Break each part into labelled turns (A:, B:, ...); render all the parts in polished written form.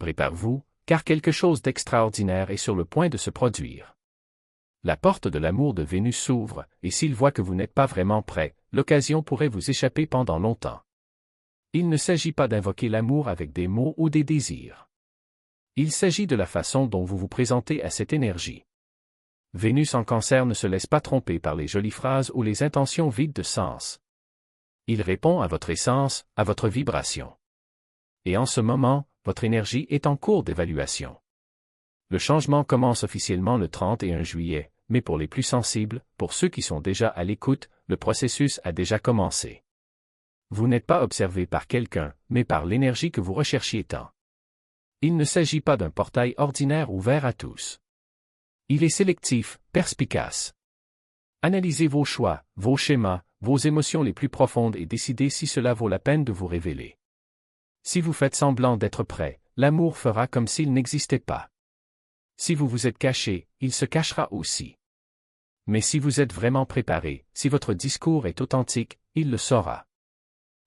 A: Préparez-vous, car quelque chose d'extraordinaire est sur le point de se produire. La porte de l'amour de Vénus s'ouvre, et s'il voit que vous n'êtes pas vraiment prêt, l'occasion pourrait vous échapper pendant longtemps. Il ne s'agit pas d'invoquer l'amour avec des mots ou des désirs. Il s'agit de la façon dont vous vous présentez à cette énergie. Vénus en Cancer ne se laisse pas tromper par les jolies phrases ou les intentions vides de sens. Il répond à votre essence, à votre vibration. Et en ce moment, votre énergie est en cours d'évaluation. Le changement commence officiellement le 31 juillet, mais pour les plus sensibles, pour ceux qui sont déjà à l'écoute, le processus a déjà commencé. Vous n'êtes pas observé par quelqu'un, mais par l'énergie que vous recherchiez tant. Il ne s'agit pas d'un portail ordinaire ouvert à tous. Il est sélectif, perspicace. Analysez vos choix, vos schémas, vos émotions les plus profondes et décidez si cela vaut la peine de vous révéler. Si vous faites semblant d'être prêt, l'amour fera comme s'il n'existait pas. Si vous vous êtes caché, il se cachera aussi. Mais si vous êtes vraiment préparé, si votre discours est authentique, il le saura.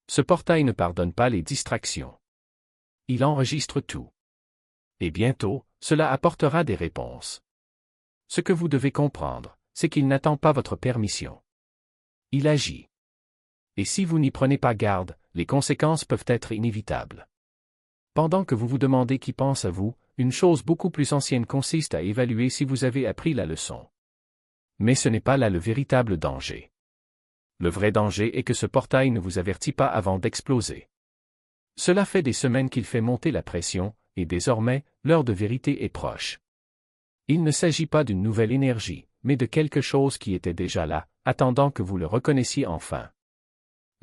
A: Ce portail ne pardonne pas les distractions. Il enregistre tout. Et bientôt, cela apportera des réponses. Ce que vous devez comprendre, c'est qu'il n'attend pas votre permission. Il agit. Et si vous n'y prenez pas garde, les conséquences peuvent être inévitables. Pendant que vous vous demandez qui pense à vous, une chose beaucoup plus ancienne consiste à évaluer si vous avez appris la leçon. Mais ce n'est pas là le véritable danger. Le vrai danger est que ce portail ne vous avertit pas avant d'exploser. Cela fait des semaines qu'il fait monter la pression, et désormais, l'heure de vérité est proche. Il ne s'agit pas d'une nouvelle énergie, mais de quelque chose qui était déjà là, attendant que vous le reconnaissiez enfin.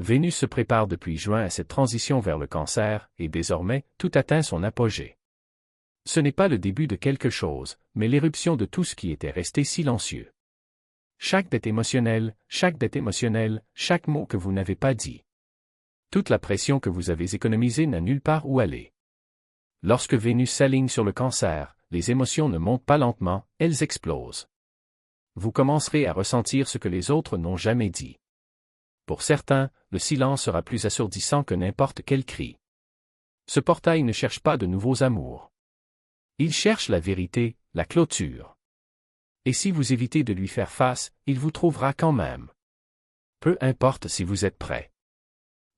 A: Vénus se prépare depuis juin à cette transition vers le Cancer, et désormais, tout atteint son apogée. Ce n'est pas le début de quelque chose, mais l'éruption de tout ce qui était resté silencieux. Chaque dette émotionnelle, chaque mot que vous n'avez pas dit. Toute la pression que vous avez économisée n'a nulle part où aller. Lorsque Vénus s'aligne sur le Cancer, les émotions ne montent pas lentement, elles explosent. Vous commencerez à ressentir ce que les autres n'ont jamais dit. Pour certains, le silence sera plus assourdissant que n'importe quel cri. Ce portail ne cherche pas de nouveaux amours. Il cherche la vérité, la clôture. Et si vous évitez de lui faire face, il vous trouvera quand même. Peu importe si vous êtes prêt.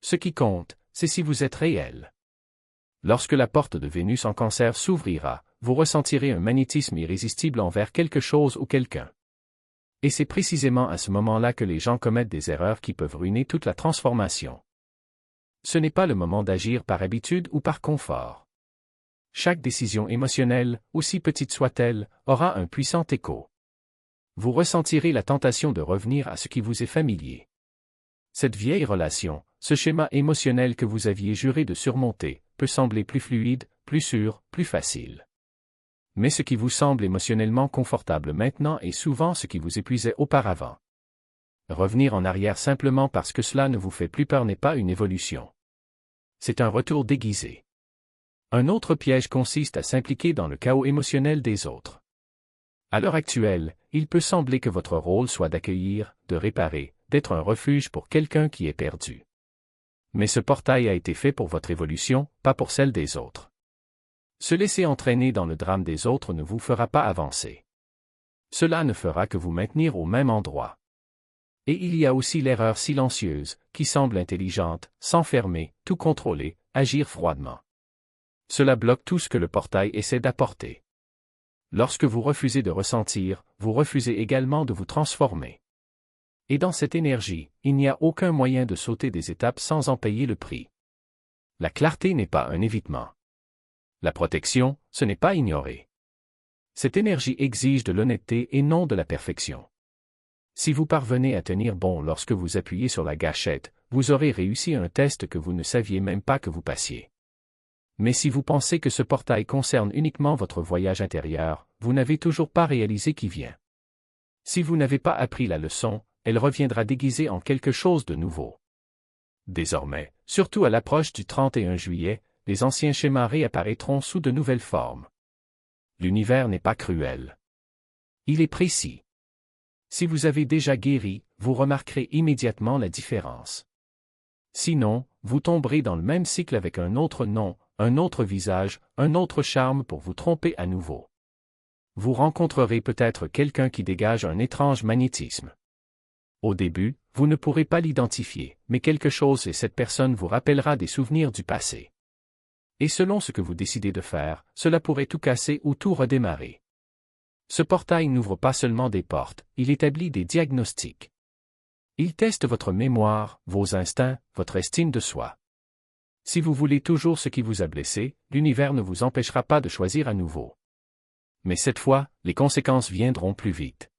A: Ce qui compte, c'est si vous êtes réel. Lorsque la porte de Vénus en Cancer s'ouvrira, vous ressentirez un magnétisme irrésistible envers quelque chose ou quelqu'un. Et c'est précisément à ce moment-là que les gens commettent des erreurs qui peuvent ruiner toute la transformation. Ce n'est pas le moment d'agir par habitude ou par confort. Chaque décision émotionnelle, aussi petite soit-elle, aura un puissant écho. Vous ressentirez la tentation de revenir à ce qui vous est familier. Cette vieille relation, ce schéma émotionnel que vous aviez juré de surmonter, peut sembler plus fluide, plus sûr, plus facile. Mais ce qui vous semble émotionnellement confortable maintenant est souvent ce qui vous épuisait auparavant. Revenir en arrière simplement parce que cela ne vous fait plus peur n'est pas une évolution. C'est un retour déguisé. Un autre piège consiste à s'impliquer dans le chaos émotionnel des autres. À l'heure actuelle, il peut sembler que votre rôle soit d'accueillir, de réparer, d'être un refuge pour quelqu'un qui est perdu. Mais ce portail a été fait pour votre évolution, pas pour celle des autres. Se laisser entraîner dans le drame des autres ne vous fera pas avancer. Cela ne fera que vous maintenir au même endroit. Et il y a aussi l'erreur silencieuse, qui semble intelligente, s'enfermer, tout contrôler, agir froidement. Cela bloque tout ce que le portail essaie d'apporter. Lorsque vous refusez de ressentir, vous refusez également de vous transformer. Et dans cette énergie, il n'y a aucun moyen de sauter des étapes sans en payer le prix. La clarté n'est pas un évitement. La protection, ce n'est pas ignorer. Cette énergie exige de l'honnêteté et non de la perfection. Si vous parvenez à tenir bon lorsque vous appuyez sur la gâchette, vous aurez réussi un test que vous ne saviez même pas que vous passiez. Mais si vous pensez que ce portail concerne uniquement votre voyage intérieur, vous n'avez toujours pas réalisé qui vient. Si vous n'avez pas appris la leçon, elle reviendra déguisée en quelque chose de nouveau. Désormais, surtout à l'approche du 31 juillet, les anciens schémas réapparaîtront sous de nouvelles formes. L'univers n'est pas cruel. Il est précis. Si vous avez déjà guéri, vous remarquerez immédiatement la différence. Sinon, vous tomberez dans le même cycle avec un autre nom, un autre visage, un autre charme pour vous tromper à nouveau. Vous rencontrerez peut-être quelqu'un qui dégage un étrange magnétisme. Au début, vous ne pourrez pas l'identifier, mais quelque chose et cette personne vous rappellera des souvenirs du passé. Et selon ce que vous décidez de faire, cela pourrait tout casser ou tout redémarrer. Ce portail n'ouvre pas seulement des portes, il établit des diagnostics. Il teste votre mémoire, vos instincts, votre estime de soi. Si vous voulez toujours ce qui vous a blessé, l'univers ne vous empêchera pas de choisir à nouveau. Mais cette fois, les conséquences viendront plus vite.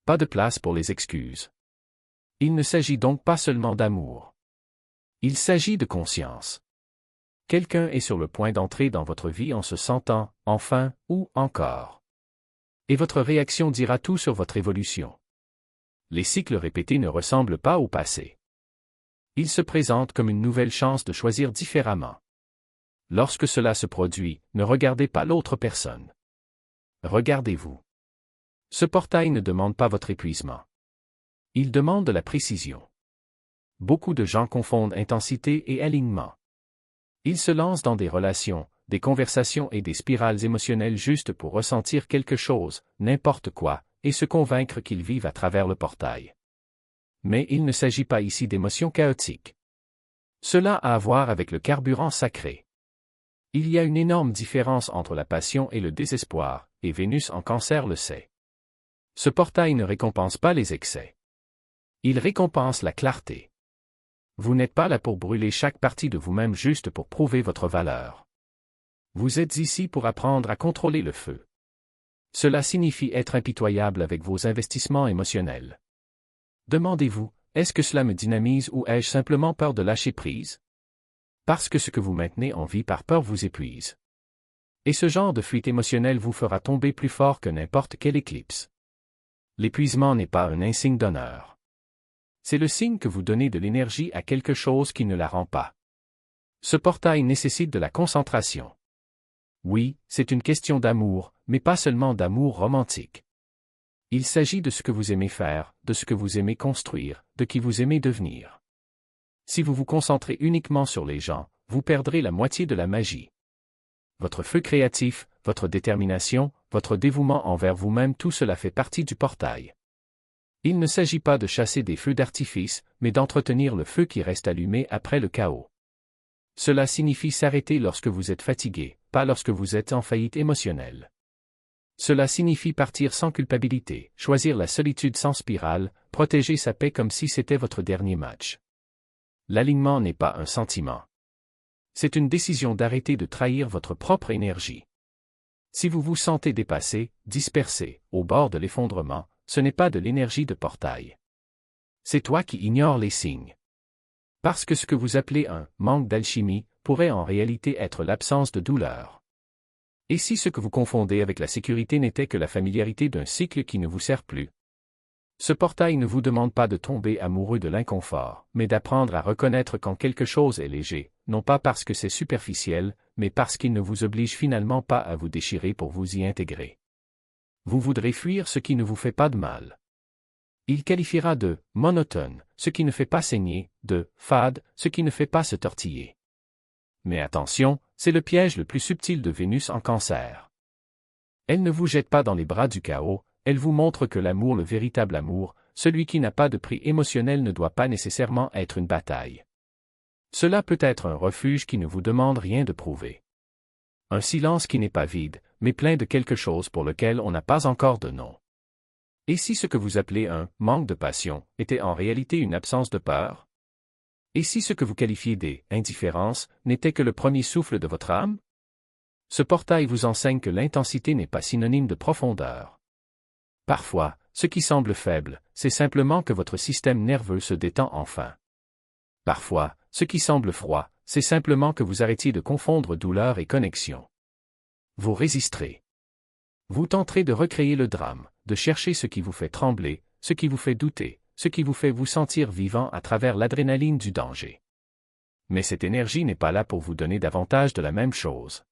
A: Pas de place pour les excuses. Il ne s'agit donc pas seulement d'amour. Il s'agit de conscience. Quelqu'un est sur le point d'entrer dans votre vie en se sentant, enfin, ou encore. Et votre réaction dira tout sur votre évolution. Les cycles répétés ne ressemblent pas au passé. Ils se présentent comme une nouvelle chance de choisir différemment. Lorsque cela se produit, ne regardez pas l'autre personne. Regardez-vous. Ce portail ne demande pas votre épuisement. Il demande de la précision. Beaucoup de gens confondent intensité et alignement. Ils se lancent dans des relations, des conversations et des spirales émotionnelles juste pour ressentir quelque chose, n'importe quoi, et se convaincre qu'ils vivent à travers le portail. Mais il ne s'agit pas ici d'émotions chaotiques. Cela a à voir avec le carburant sacré. Il y a une énorme différence entre la passion et le désespoir, et Vénus en Cancer le sait. Ce portail ne récompense pas les excès. Il récompense la clarté. Vous n'êtes pas là pour brûler chaque partie de vous-même juste pour prouver votre valeur. Vous êtes ici pour apprendre à contrôler le feu. Cela signifie être impitoyable avec vos investissements émotionnels. Demandez-vous, est-ce que cela me dynamise ou ai-je simplement peur de lâcher prise? Parce que ce que vous maintenez en vie par peur vous épuise. Et ce genre de fuite émotionnelle vous fera tomber plus fort que n'importe quelle éclipse. L'épuisement n'est pas un insigne d'honneur. C'est le signe que vous donnez de l'énergie à quelque chose qui ne la rend pas. Ce portail nécessite de la concentration. Oui, c'est une question d'amour, mais pas seulement d'amour romantique. Il s'agit de ce que vous aimez faire, de ce que vous aimez construire, de qui vous aimez devenir. Si vous vous concentrez uniquement sur les gens, vous perdrez la moitié de la magie. Votre feu créatif, votre détermination, votre dévouement envers vous-même, tout cela fait partie du portail. Il ne s'agit pas de chasser des feux d'artifice, mais d'entretenir le feu qui reste allumé après le chaos. Cela signifie s'arrêter lorsque vous êtes fatigué, pas lorsque vous êtes en faillite émotionnelle. Cela signifie partir sans culpabilité, choisir la solitude sans spirale, protéger sa paix comme si c'était votre dernier match. L'alignement n'est pas un sentiment. C'est une décision d'arrêter de trahir votre propre énergie. Si vous vous sentez dépassé, dispersé, au bord de l'effondrement, ce n'est pas de l'énergie de portail. C'est toi qui ignores les signes. Parce que ce que vous appelez un manque d'alchimie pourrait en réalité être l'absence de douleur. Et si ce que vous confondez avec la sécurité n'était que la familiarité d'un cycle qui ne vous sert plus? Ce portail ne vous demande pas de tomber amoureux de l'inconfort, mais d'apprendre à reconnaître quand quelque chose est léger, non pas parce que c'est superficiel, mais parce qu'il ne vous oblige finalement pas à vous déchirer pour vous y intégrer. Vous voudrez fuir ce qui ne vous fait pas de mal. Il qualifiera de « monotone » ce qui ne fait pas saigner, de « fade » ce qui ne fait pas se tortiller. Mais attention, c'est le piège le plus subtil de Vénus en Cancer. Elle ne vous jette pas dans les bras du chaos, elle vous montre que l'amour, le véritable amour, celui qui n'a pas de prix émotionnel ne doit pas nécessairement être une bataille. Cela peut être un refuge qui ne vous demande rien de prouver. Un silence qui n'est pas vide, mais plein de quelque chose pour lequel on n'a pas encore de nom. Et si ce que vous appelez un « manque de passion » était en réalité une absence de peur? Et si ce que vous qualifiez des « indifférences » n'était que le premier souffle de votre âme? Ce portail vous enseigne que l'intensité n'est pas synonyme de profondeur. Parfois, ce qui semble faible, c'est simplement que votre système nerveux se détend enfin. Parfois, ce qui semble froid, c'est simplement que vous arrêtiez de confondre douleur et connexion. Vous résisterez. Vous tenterez de recréer le drame, de chercher ce qui vous fait trembler, ce qui vous fait douter, ce qui vous fait vous sentir vivant à travers l'adrénaline du danger. Mais cette énergie n'est pas là pour vous donner davantage de la même chose.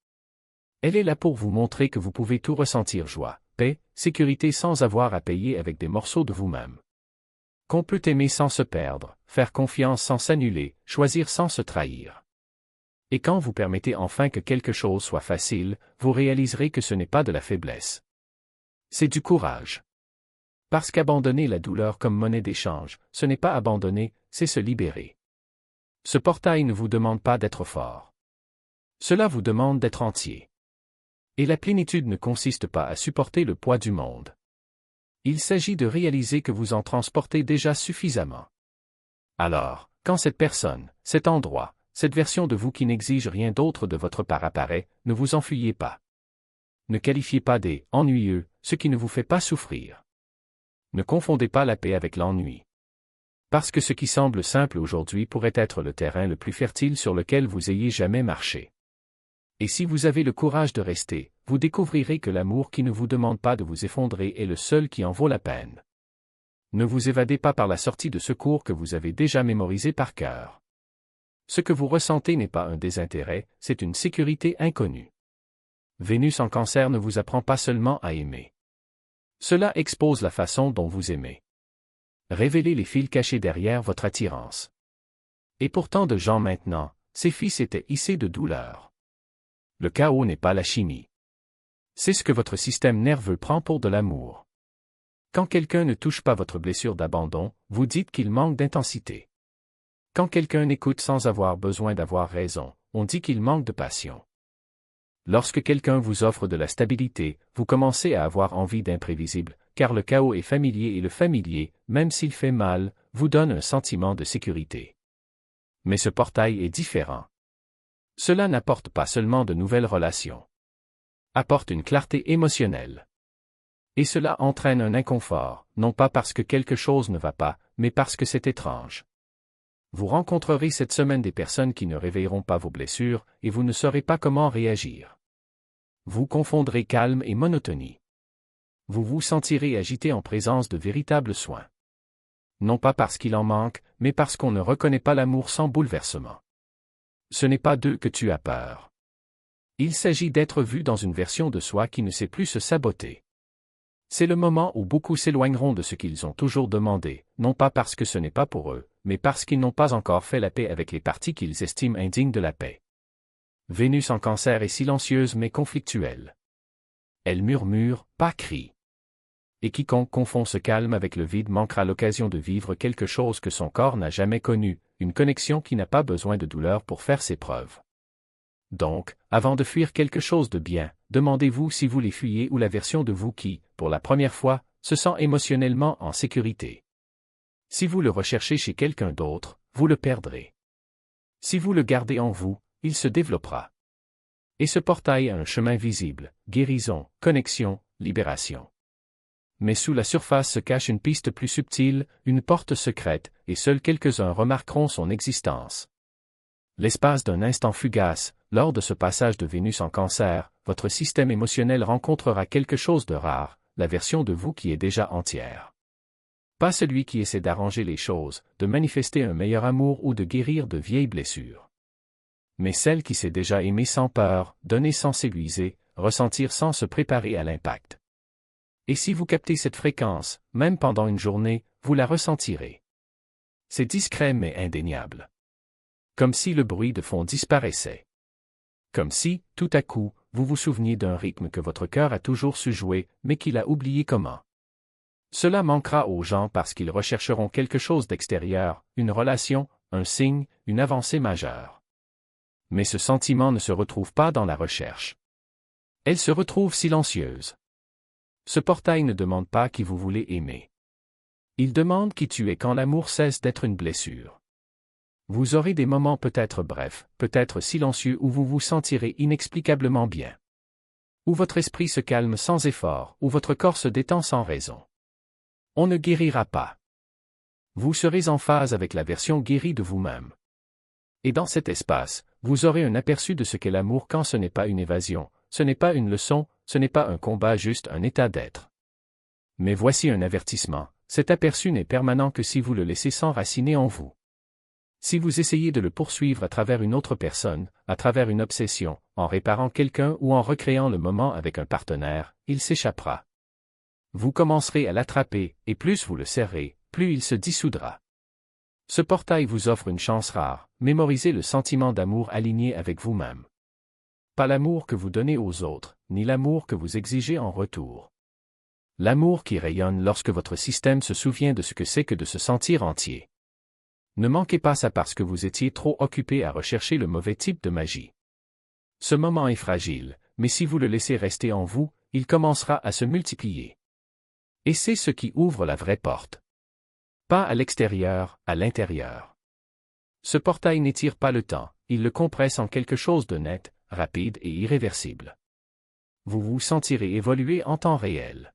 A: Elle est là pour vous montrer que vous pouvez tout ressentir: joie, paix, sécurité sans avoir à payer avec des morceaux de vous-même. Qu'on peut aimer sans se perdre, faire confiance sans s'annuler, choisir sans se trahir. Et quand vous permettez enfin que quelque chose soit facile, vous réaliserez que ce n'est pas de la faiblesse. C'est du courage. Parce qu'abandonner la douleur comme monnaie d'échange, ce n'est pas abandonner, c'est se libérer. Ce portail ne vous demande pas d'être fort. Cela vous demande d'être entier. Et la plénitude ne consiste pas à supporter le poids du monde. Il s'agit de réaliser que vous en transportez déjà suffisamment. Alors, quand cette personne, cet endroit, cette version de vous qui n'exige rien d'autre de votre part apparaît, ne vous enfuyez pas. Ne qualifiez pas des « ennuyeux » ce qui ne vous fait pas souffrir. Ne confondez pas la paix avec l'ennui. Parce que ce qui semble simple aujourd'hui pourrait être le terrain le plus fertile sur lequel vous ayez jamais marché. Et si vous avez le courage de rester, vous découvrirez que l'amour qui ne vous demande pas de vous effondrer est le seul qui en vaut la peine. Ne vous évadez pas par la sortie de secours que vous avez déjà mémorisée par cœur. Ce que vous ressentez n'est pas un désintérêt, c'est une sécurité inconnue. Vénus en Cancer ne vous apprend pas seulement à aimer. Cela expose la façon dont vous aimez. Révélez les fils cachés derrière votre attirance. Et pour tant de gens maintenant, ces fils étaient hissés de douleur. Le chaos n'est pas la chimie. C'est ce que votre système nerveux prend pour de l'amour. Quand quelqu'un ne touche pas votre blessure d'abandon, vous dites qu'il manque d'intensité. Quand quelqu'un écoute sans avoir besoin d'avoir raison, on dit qu'il manque de passion. Lorsque quelqu'un vous offre de la stabilité, vous commencez à avoir envie d'imprévisible, car le chaos est familier et le familier, même s'il fait mal, vous donne un sentiment de sécurité. Mais ce portail est différent. Cela n'apporte pas seulement de nouvelles relations. Apporte une clarté émotionnelle. Et cela entraîne un inconfort, non pas parce que quelque chose ne va pas, mais parce que c'est étrange. Vous rencontrerez cette semaine des personnes qui ne réveilleront pas vos blessures, et vous ne saurez pas comment réagir. Vous confondrez calme et monotonie. Vous vous sentirez agité en présence de véritables soins. Non pas parce qu'il en manque, mais parce qu'on ne reconnaît pas l'amour sans bouleversement. Ce n'est pas d'eux que tu as peur. Il s'agit d'être vu dans une version de soi qui ne sait plus se saboter. C'est le moment où beaucoup s'éloigneront de ce qu'ils ont toujours demandé, non pas parce que ce n'est pas pour eux, mais parce qu'ils n'ont pas encore fait la paix avec les parties qu'ils estiment indignes de la paix. Vénus en Cancer est silencieuse mais conflictuelle. Elle murmure, pas crie. Et quiconque confond ce calme avec le vide manquera l'occasion de vivre quelque chose que son corps n'a jamais connu, une connexion qui n'a pas besoin de douleur pour faire ses preuves. Donc, avant de fuir quelque chose de bien, demandez-vous si vous les fuyez ou la version de vous qui, pour la première fois, se sent émotionnellement en sécurité. Si vous le recherchez chez quelqu'un d'autre, vous le perdrez. Si vous le gardez en vous, il se développera. Et ce portail a un chemin visible, guérison, connexion, libération. Mais sous la surface se cache une piste plus subtile, une porte secrète, et seuls quelques-uns remarqueront son existence. L'espace d'un instant fugace, lors de ce passage de Vénus en Cancer, votre système émotionnel rencontrera quelque chose de rare, la version de vous qui est déjà entière. Pas celui qui essaie d'arranger les choses, de manifester un meilleur amour ou de guérir de vieilles blessures. Mais celle qui s'est déjà aimée sans peur, donner sans s'épuiser, ressentir sans se préparer à l'impact. Et si vous captez cette fréquence, même pendant une journée, vous la ressentirez. C'est discret mais indéniable. Comme si le bruit de fond disparaissait. Comme si, tout à coup, vous vous souveniez d'un rythme que votre cœur a toujours su jouer, mais qu'il a oublié comment. Cela manquera aux gens parce qu'ils rechercheront quelque chose d'extérieur, une relation, un signe, une avancée majeure. Mais ce sentiment ne se retrouve pas dans la recherche. Elle se retrouve silencieuse. Ce portail ne demande pas qui vous voulez aimer. Il demande qui tu es quand l'amour cesse d'être une blessure. Vous aurez des moments peut-être brefs, peut-être silencieux où vous vous sentirez inexplicablement bien. Où votre esprit se calme sans effort, où votre corps se détend sans raison. On ne guérira pas. Vous serez en phase avec la version guérie de vous-même. Et dans cet espace, vous aurez un aperçu de ce qu'est l'amour quand ce n'est pas une évasion, ce n'est pas une leçon, ce n'est pas un combat, juste un état d'être. Mais voici un avertissement, cet aperçu n'est permanent que si vous le laissez s'enraciner en vous. Si vous essayez de le poursuivre à travers une autre personne, à travers une obsession, en réparant quelqu'un ou en recréant le moment avec un partenaire, il s'échappera. Vous commencerez à l'attraper, et plus vous le serrez, plus il se dissoudra. Ce portail vous offre une chance rare, mémorisez le sentiment d'amour aligné avec vous-même. Pas l'amour que vous donnez aux autres, ni l'amour que vous exigez en retour. L'amour qui rayonne lorsque votre système se souvient de ce que c'est que de se sentir entier. Ne manquez pas ça parce que vous étiez trop occupé à rechercher le mauvais type de magie. Ce moment est fragile, mais si vous le laissez rester en vous, il commencera à se multiplier. Et c'est ce qui ouvre la vraie porte. Pas à l'extérieur, à l'intérieur. Ce portail n'étire pas le temps, il le compresse en quelque chose de net, rapide et irréversible. Vous vous sentirez évoluer en temps réel.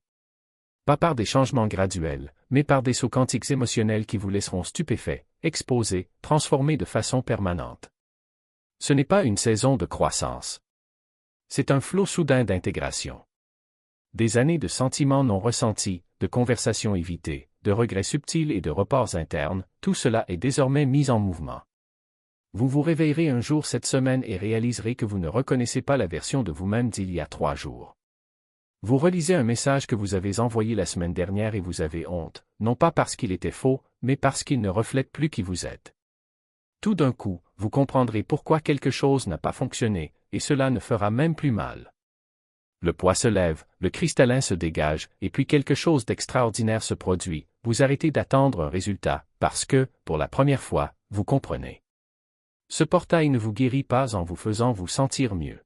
A: Pas par des changements graduels, mais par des sauts quantiques émotionnels qui vous laisseront stupéfaits, exposés, transformés de façon permanente. Ce n'est pas une saison de croissance. C'est un flot soudain d'intégration. Des années de sentiments non ressentis, de conversations évitées, de regrets subtils et de reports internes, tout cela est désormais mis en mouvement. Vous vous réveillerez un jour cette semaine et réaliserez que vous ne reconnaissez pas la version de vous-même d'il y a 3 jours. Vous relisez un message que vous avez envoyé la semaine dernière et vous avez honte, non pas parce qu'il était faux, mais parce qu'il ne reflète plus qui vous êtes. Tout d'un coup, vous comprendrez pourquoi quelque chose n'a pas fonctionné, et cela ne fera même plus mal. Le poids se lève, le cristallin se dégage, et puis quelque chose d'extraordinaire se produit, vous arrêtez d'attendre un résultat, parce que, pour la première fois, vous comprenez. Ce portail ne vous guérit pas en vous faisant vous sentir mieux.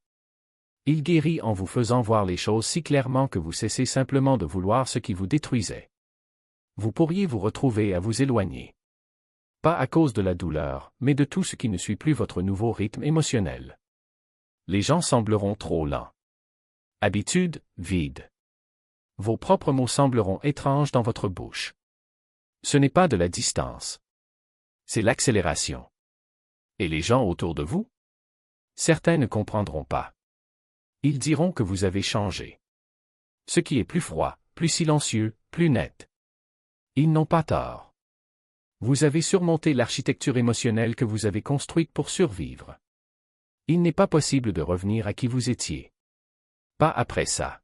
A: Il guérit en vous faisant voir les choses si clairement que vous cessez simplement de vouloir ce qui vous détruisait. Vous pourriez vous retrouver à vous éloigner. Pas à cause de la douleur, mais de tout ce qui ne suit plus votre nouveau rythme émotionnel. Les gens sembleront trop lents. Habitude, vide. Vos propres mots sembleront étranges dans votre bouche. Ce n'est pas de la distance. C'est l'accélération. Et les gens autour de vous? Certains ne comprendront pas. Ils diront que vous avez changé. Ce qui est plus froid, plus silencieux, plus net. Ils n'ont pas tort. Vous avez surmonté l'architecture émotionnelle que vous avez construite pour survivre. Il n'est pas possible de revenir à qui vous étiez. Pas après ça.